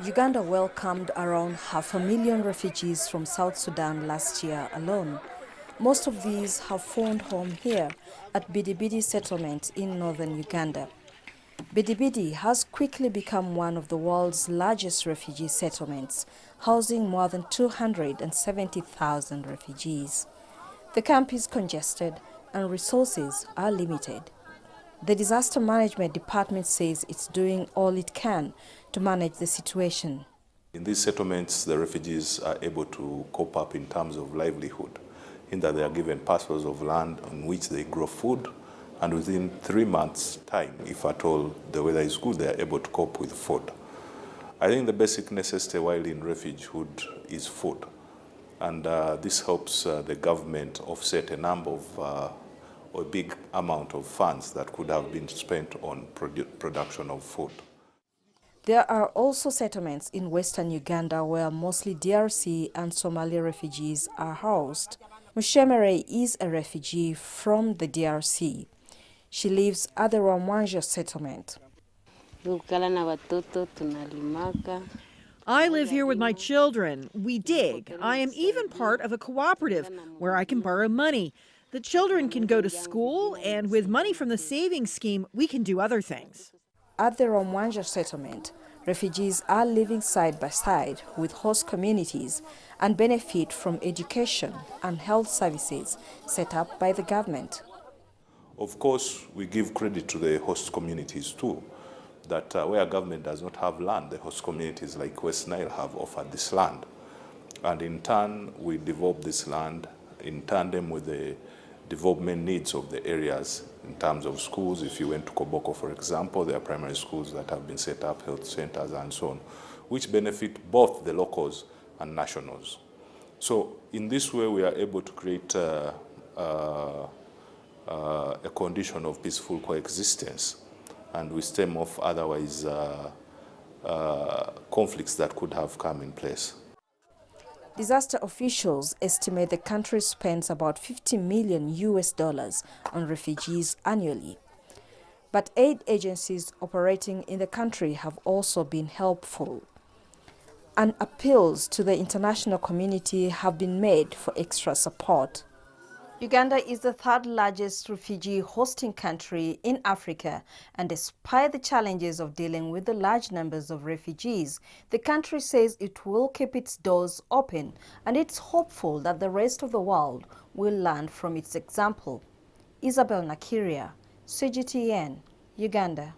Uganda welcomed around 500,000 refugees from South Sudan last year alone. Most of these have found home here at Bidibidi settlement in northern Uganda. Bidibidi has quickly become one of the world's largest refugee settlements, housing more than 270,000 refugees. The camp is congested and resources are limited. The Disaster Management Department says it's doing all it can to manage the situation. In these settlements, the refugees are able to cope up in terms of livelihood, in that they are given parcels of land on which they grow food, and within 3 months' time, if at all the weather is good, they are able to cope with food. I think the basic necessity while in refugeehood is food, and this helps the government offset a number of or a big amount of funds that could have been spent on production of food. There are also settlements in western Uganda where mostly DRC and Somalia refugees are housed. Mushemere is a refugee from the DRC. She lives at the Rwamwanja settlement. I live here with my children. We dig. I am even part of a cooperative where I can borrow money. The children can go to school, and with money from the savings scheme, we can do other things. At the Rwamwanja settlement, refugees are living side by side with host communities and benefit from education and health services set up by the government. Of course, we give credit to the host communities too, that where government does not have land, the host communities like West Nile have offered this land. And in turn, we develop this land in tandem with the development needs of the areas in terms of schools. If you went to Koboko, for example, there are primary schools that have been set up, health centers and so on, which benefit both the locals and nationals. So in this way, we are able to create a condition of peaceful coexistence, and we stem off otherwise conflicts that could have come in place. Disaster officials estimate the country spends about $50 million on refugees annually. But aid agencies operating in the country have also been helpful. And appeals to the international community have been made for extra support. Uganda is the third largest refugee hosting country in Africa, and despite the challenges of dealing with the large numbers of refugees, the country says it will keep its doors open, and it's hopeful that the rest of the world will learn from its example. Isabel Nakirya, CGTN, Uganda.